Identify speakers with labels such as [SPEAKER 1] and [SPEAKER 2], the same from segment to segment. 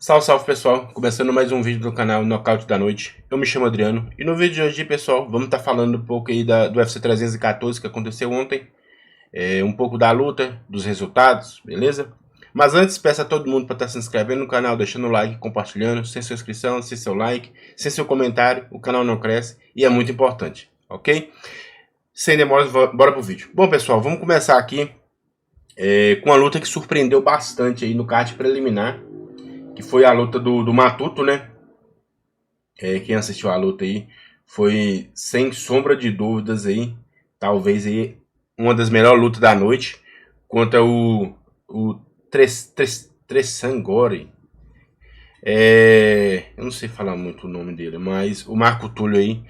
[SPEAKER 1] Salve, salve pessoal, começando mais um vídeo do canal Nocaute da Noite. Eu me chamo Adriano e no vídeo de hoje, pessoal, vamos estar falando um pouco aí do UFC 314 que aconteceu ontem, um pouco da luta, dos resultados, beleza? Mas antes, peço a todo mundo para estar se inscrevendo no canal, deixando o like, compartilhando, sem sua inscrição, sem seu like, sem seu comentário, o canal não cresce e é muito importante, ok? Sem demoras, bora pro vídeo. Bom pessoal, vamos começar aqui com a luta que surpreendeu bastante aí no card preliminar, que foi a luta do Matuto, né? Quem assistiu a luta aí foi, sem sombra de dúvidas aí, talvez aí uma das melhores lutas da noite, contra o Tressan Gore. Eu não sei falar muito o nome dele, mas o Marco Túlio aí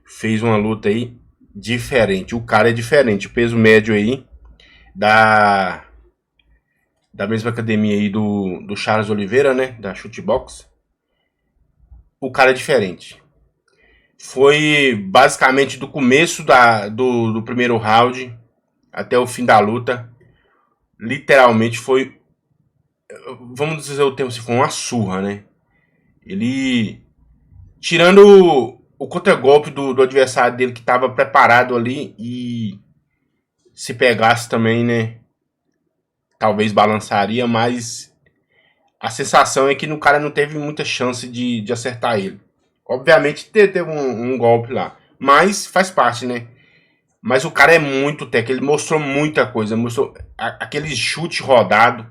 [SPEAKER 1] fez uma luta aí diferente. O cara é diferente, o peso médio aí da mesma academia aí do Charles Oliveira, né? Da Shootbox. O cara é diferente. Foi basicamente do começo do primeiro round até o fim da luta. Literalmente foi, vamos dizer o termo, se foi uma surra, né? Ele, tirando o contragolpe do adversário dele que estava preparado ali, e se pegasse também, né? Talvez balançaria, mas a sensação é que o cara não teve muita chance de acertar ele. Obviamente teve um golpe lá, mas faz parte, né? Mas o cara é muito técnico, ele mostrou muita coisa, mostrou aquele chute rodado,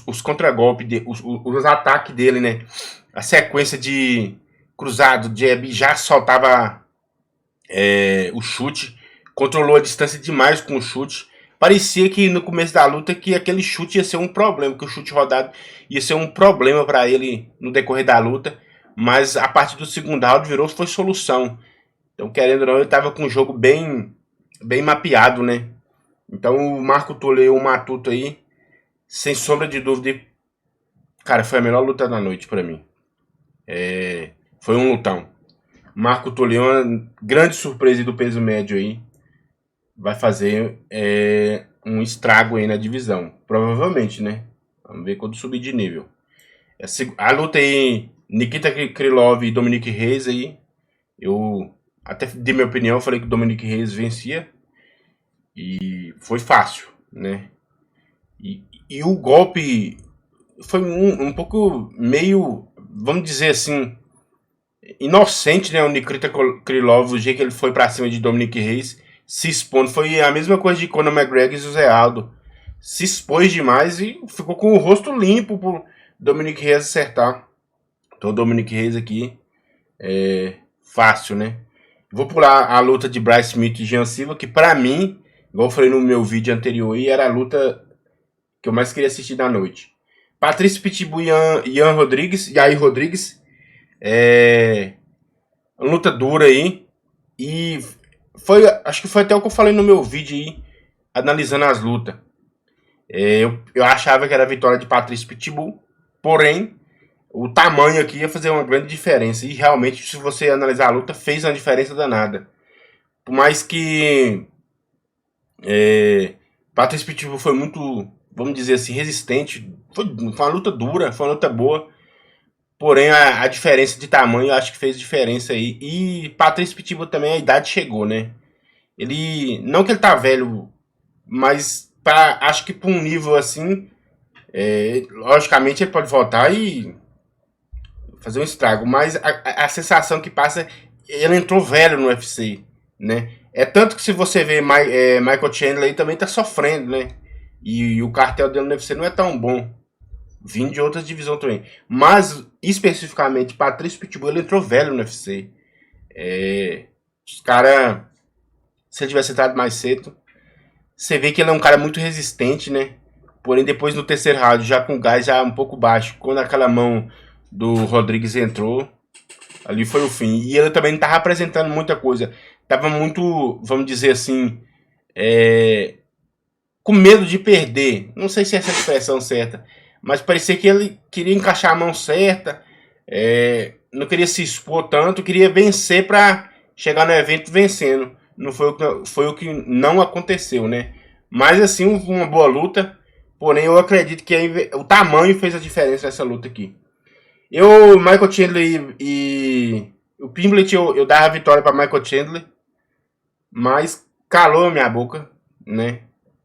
[SPEAKER 1] os contragolpes, os ataques dele, né? A sequência de cruzado, jab, já soltava o chute, controlou a distância demais com o chute. Parecia que no começo da luta que aquele chute ia ser um problema, que o chute rodado ia ser um problema para ele no decorrer da luta, mas a partir do segundo round foi solução. Então, querendo ou não, ele estava com o jogo bem mapeado, né? Então, o Marco Túlio, o Matuto aí, sem sombra de dúvida, cara, foi a melhor luta da noite para mim. Foi um lutão. Marco Túlio, uma grande surpresa do peso médio aí, vai fazer um estrago aí na divisão. Provavelmente, né? Vamos ver quando subir de nível. A luta aí, Nikita Krylov e Dominic Reyes aí, eu até dei minha opinião, falei que o Dominic Reyes vencia. E foi fácil, né? E o golpe foi um pouco meio, vamos dizer assim, inocente, né? O Nikita Krylov, o jeito que ele foi pra cima de Dominic Reyes, se expondo. Foi a mesma coisa de Conor McGregor e José Aldo. Se expôs demais e ficou com o rosto limpo pro Dominic Reyes acertar. Então o Dominic Reyes aqui é fácil, né? Vou pular a luta de Bryce Smith e Jean Silva, que pra mim, igual eu falei no meu vídeo anterior aí, era a luta que eu mais queria assistir da noite. Patrício Pitbull e Ian Rodrigues, e aí Rodrigues, uma luta dura aí, e acho que foi até o que eu falei no meu vídeo aí, analisando as lutas. Eu achava que era a vitória de Patrício Pitbull, porém, o tamanho aqui ia fazer uma grande diferença. E realmente, se você analisar a luta, fez uma diferença danada. Por mais que Patrício Pitbull foi muito, vamos dizer assim, resistente. Foi uma luta dura, foi uma luta boa. Porém, a diferença de tamanho eu acho que fez diferença aí. E Patrício Pitbull também, a idade chegou, né? Ele, não que ele tá velho, mas acho que para um nível assim, logicamente ele pode voltar e fazer um estrago, mas a sensação que passa, ele entrou velho no UFC, né? É tanto que se você vê Michael Chandler aí também tá sofrendo, né? E o cartel dele no UFC não é tão bom, vindo de outras divisões também. Mas, especificamente, Patrício Pitbull, ele entrou velho no UFC. Os caras, se ele tivesse entrado mais cedo, você vê que ele é um cara muito resistente, né? Porém, depois no terceiro round, já com o gás já um pouco baixo, quando aquela mão do Rodrigues entrou, ali foi o fim. E ele também não estava apresentando muita coisa. Tava muito, vamos dizer assim, com medo de perder. Não sei se é essa a expressão certa, mas parecia que ele queria encaixar a mão certa, não queria se expor tanto, queria vencer para chegar no evento vencendo. Não foi o que não aconteceu, né? Mas assim, uma boa luta. Porém, eu acredito que o tamanho fez a diferença nessa luta aqui. Michael Chandler e o Pimblet, eu dava a vitória para Michael Chandler, mas calou a minha boca, né?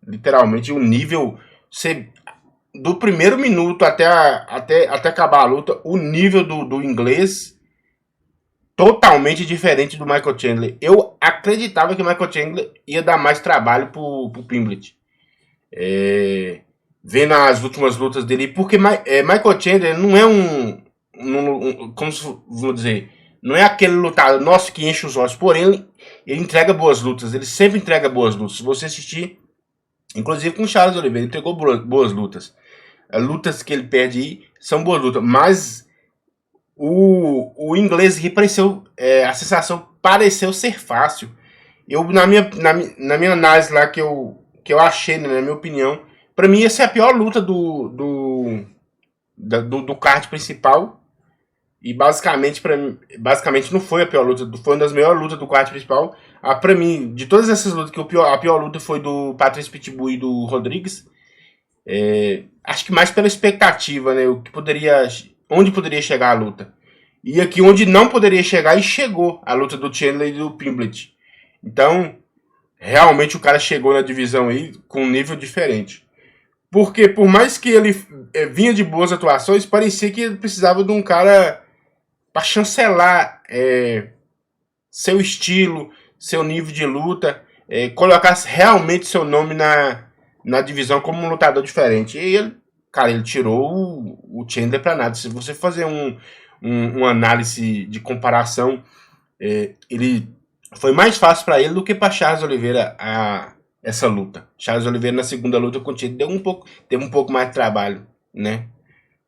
[SPEAKER 1] Literalmente, o nível... do primeiro minuto até acabar a luta, o nível do inglês totalmente diferente do Michael Chandler. Eu acreditava que o Michael Chandler ia dar mais trabalho pro Pimblet. Vendo as últimas lutas dele, porque Michael Chandler não é como vou dizer, não é aquele lutador, nossa, que enche os olhos, porém ele entrega boas lutas, ele sempre entrega boas lutas. Se você assistir, inclusive com o Charles Oliveira, ele entregou boas lutas. As lutas que ele perde aí são boas lutas, mas o inglês aqui pareceu, a sensação pareceu ser fácil. Na minha análise lá que eu achei, né, na minha opinião, pra mim essa é a pior luta do card principal. E basicamente não foi a pior luta, foi uma das melhores lutas do card principal. Pra mim, de todas essas lutas, a pior luta foi do Patrice Pitbull e do Rodrigues. Acho que mais pela expectativa, né? Onde poderia chegar a luta. E aqui onde não poderia chegar, e chegou a luta do Chandler e do Pimblet. Então, realmente o cara chegou na divisão aí com um nível diferente. Porque por mais que ele vinha de boas atuações, parecia que ele precisava de um cara para chancelar seu estilo, seu nível de luta, colocar realmente seu nome na divisão como um lutador diferente. E ele tirou o Chandler para nada. Se você fazer uma análise de comparação, ele foi mais fácil para ele do que para Charles Oliveira essa luta. Charles Oliveira na segunda luta com o Chandler teve um pouco mais de trabalho, né?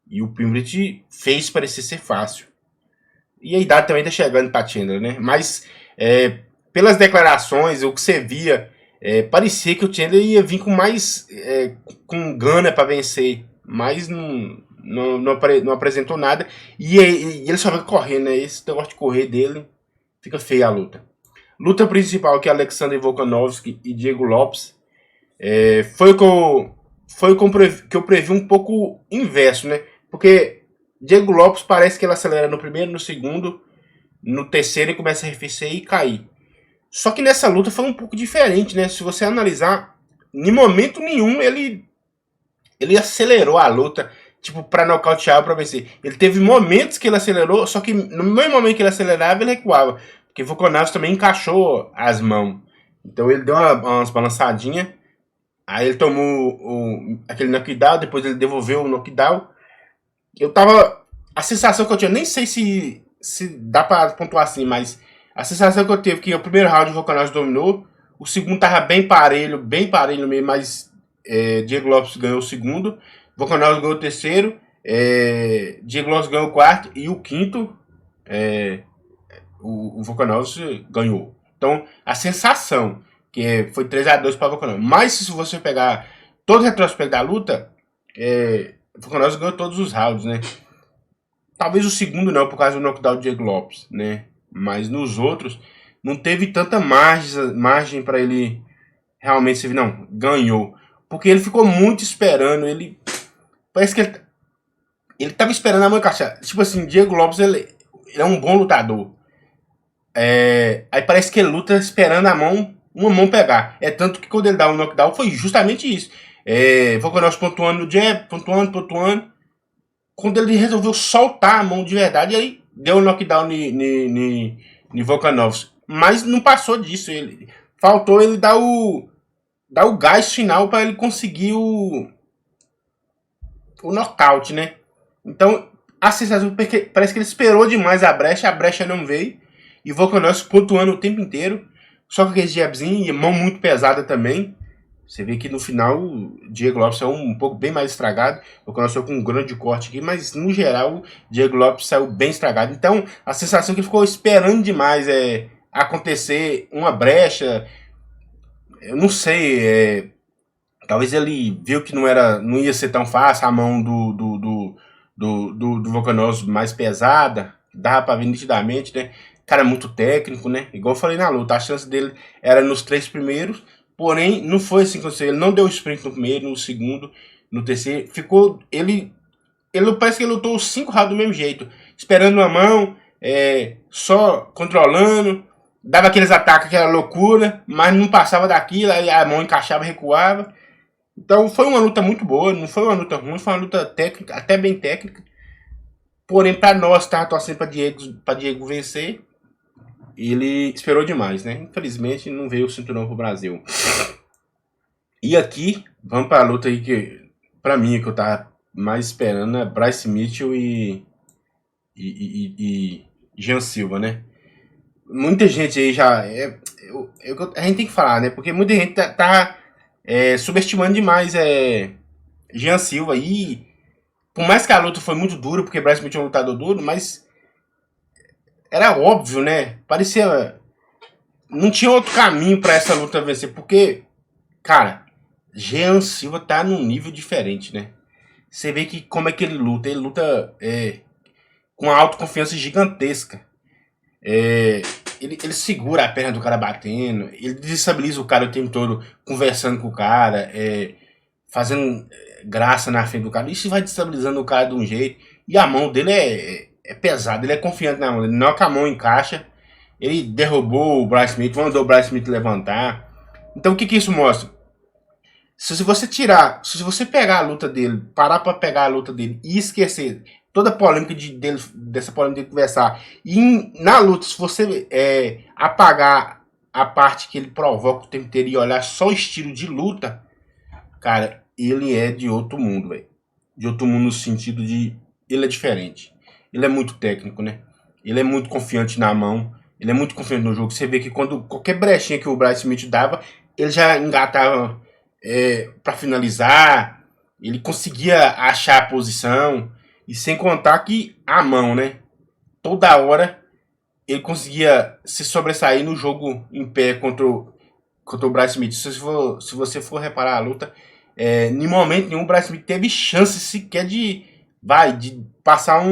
[SPEAKER 1] E o Pimblet fez parecer ser fácil. E a idade também tá chegando para Chandler, né? Mas pelas declarações, o que você via, parecia que o Chandler ia vir com mais com gana para vencer, mas não apresentou nada. E ele só vai correndo, né? Esse negócio de correr dele fica feia a luta. Luta principal, que é Alexander Volkanovski e Diego Lopes, foi o que eu previ um pouco inverso, né? Porque Diego Lopes parece que ele acelera no primeiro, no segundo, no terceiro ele começa a arrefecer e cair. Só que nessa luta foi um pouco diferente, né? Se você analisar, em momento nenhum ele acelerou a luta, tipo, pra nocautear, pra vencer. Ele teve momentos que ele acelerou, só que no mesmo momento que ele acelerava, ele recuava. Porque Volkanovski também encaixou as mãos. Então ele deu umas balançadinhas. Aí ele tomou aquele knockdown, depois ele devolveu o knockdown. A sensação que eu tinha, nem sei se dá pra pontuar assim, mas a sensação que eu tive que o primeiro round o Volkanovski dominou, o segundo tava bem parelho mesmo, mas Diego Lopes ganhou o segundo, Volkanovski ganhou o terceiro, Diego Lopes ganhou o quarto e o quinto o Volkanovski ganhou. Então a sensação que foi 3-2 para o Volkanovski, mas se você pegar todo o retrospecto da luta, o Volkanovski ganhou todos os rounds, né? Talvez o segundo não, por causa do knockdown do Diego Lopes, né? Mas nos outros não teve tanta margem para ele realmente servir. Não, ganhou. Porque ele ficou muito esperando. Parece que ele tava esperando a mão encaixar. Tipo assim, Diego Lopes ele é um bom lutador. Aí parece que ele luta esperando uma mão pegar. Tanto que quando ele dá um knockdown foi justamente isso. Volkanovski pontuando no jab, pontuando. Quando ele resolveu soltar a mão de verdade, aí deu um knockdown no Volkanovski. Mas não passou disso. Faltou ele dar o gás final para ele conseguir o nocaute, né? Então, a sensação parece que ele esperou demais a brecha não veio. E Volkanovski pontuando o tempo inteiro. Só com aquele jabzinho e mão muito pesada também. Você vê que no final o Diego Lopes saiu um pouco bem mais estragado. O Volkanovski saiu com um grande corte aqui, mas no geral o Diego Lopes saiu bem estragado. Então a sensação que ele ficou esperando demais acontecer uma brecha. Eu não sei. Talvez ele viu que não ia ser tão fácil a mão do Volkanovski mais pesada. Dava pra ver nitidamente, né? Cara muito técnico, né? Igual eu falei na luta, a chance dele era nos 3 primeiros. Porém, não foi assim que aconteceu. Ele não deu sprint no primeiro, no segundo. no terceiro. Ficou. Ele parece que ele lutou os 5 rounds do mesmo jeito. Esperando uma mão, só controlando. Dava aqueles ataques que era loucura, mas não passava daquilo, aí a mão encaixava e recuava. Então foi uma luta muito boa, não foi uma luta ruim, foi uma luta técnica, até bem técnica. Porém, para nós, tava torcendo para Diego vencer. Ele esperou demais, né? Infelizmente, não veio o cinturão pro Brasil. E aqui, vamos para a luta aí que, para mim, que eu tava mais esperando, é Bryce Mitchell e Jean Silva, né? Muita gente aí já... a gente tem que falar, né? Porque muita gente tá subestimando demais Jean Silva. E por mais que a luta foi muito dura, porque Bryce Mitchell é um lutador duro, mas era óbvio, né? Parecia... Não tinha outro caminho para essa luta vencer, porque, cara, Jean Silva tá num nível diferente, né? Você vê que como é que ele luta com uma autoconfiança gigantesca. Ele segura a perna do cara batendo, ele desestabiliza o cara o tempo todo conversando com o cara, fazendo graça na frente do cara. Isso vai desestabilizando o cara de um jeito. E a mão dele é pesada, ele é confiante na mão. Ele não é que a mão encaixa. Ele derrubou o Bryce Smith, mandou o Bryce Smith levantar. Então o que isso mostra? Se você pegar a luta dele, parar pra pegar a luta dele e esquecer toda a polêmica dessa polêmica de conversar, e na luta, se você apagar a parte que ele provoca o tempo inteiro e olhar só o estilo de luta, cara, ele é de outro mundo, velho. De outro mundo no sentido de... Ele é diferente. Ele é muito técnico, né? Ele é muito confiante na mão. Ele é muito confiante no jogo. Você vê que quando qualquer brechinha que o Bryce Smith dava, ele já engatava para finalizar. Ele conseguia achar a posição. E sem contar que a mão, né? Toda hora ele conseguia se sobressair no jogo em pé contra o Bryce Smith. Se você for reparar a luta, em momento nenhum o Bryce Smith teve chance sequer de passar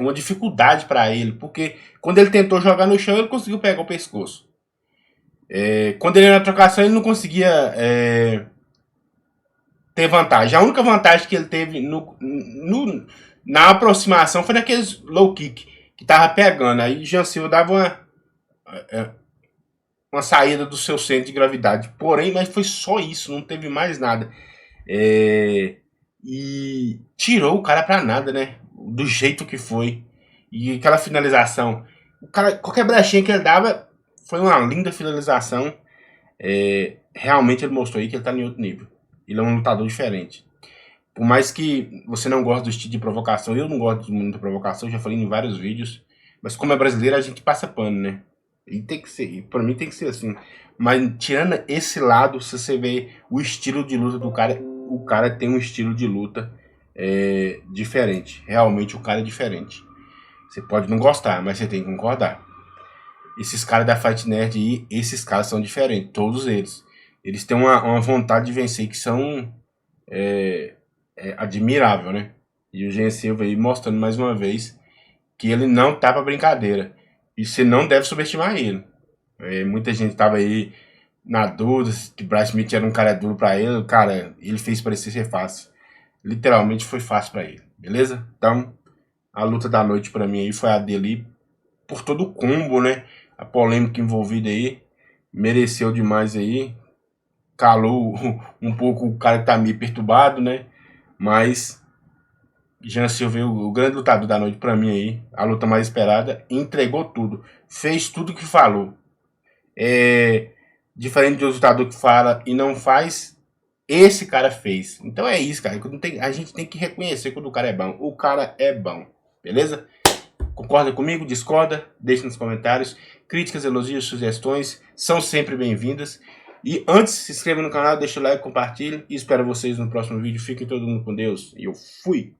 [SPEAKER 1] uma dificuldade para ele, porque quando ele tentou jogar no chão, ele conseguiu pegar o pescoço. Quando ele ia na trocação, ele não conseguia ter vantagem. A única vantagem que ele teve na aproximação foi naqueles low kick que tava pegando. Aí Jean Silva dava uma saída do seu centro de gravidade. Porém, mas foi só isso, não teve mais nada. E tirou o cara pra nada, né? Do jeito que foi. E aquela finalização. O cara, qualquer brechinha que ele dava, foi uma linda finalização. Realmente ele mostrou aí que ele tá em outro nível. Ele é um lutador diferente. Por mais que você não goste do estilo de provocação, eu não gosto muito da provocação, já falei em vários vídeos. Mas como é brasileiro, a gente passa pano, né? E tem que ser, pra mim tem que ser assim. Mas tirando esse lado, se você vê o estilo de luta do cara, o cara tem um estilo de luta diferente. Realmente o cara é diferente. Você pode não gostar, mas você tem que concordar. Esses caras da Fight Nerd aí, esses caras são diferentes, todos eles. Eles têm uma vontade de vencer que são admirável, né? E o Jean Silva aí mostrando mais uma vez que ele não tá pra brincadeira. E você não deve subestimar ele. Muita gente tava aí na dúvida que Bryce Smith era um cara duro pra ele. Cara, ele fez parecer ser fácil. Literalmente foi fácil pra ele, beleza? Então, a luta da noite pra mim aí foi a dele por todo o combo, né? A polêmica envolvida aí. Mereceu demais aí. Calou um pouco o cara que tá meio perturbado, né? Mas Jean Silva, o grande lutador da noite pra mim aí, a luta mais esperada, entregou tudo, fez tudo que falou. Diferente de outro lutador que fala e não faz, esse cara fez. Então é isso, cara. A gente tem que reconhecer quando o cara é bom. O cara é bom, beleza? Concorda comigo? Discorda? Deixe nos comentários. Críticas, elogios, sugestões são sempre bem-vindas. E antes, se inscreva no canal, deixa o like, compartilhe. E espero vocês no próximo vídeo. Fiquem todo mundo com Deus. E eu fui!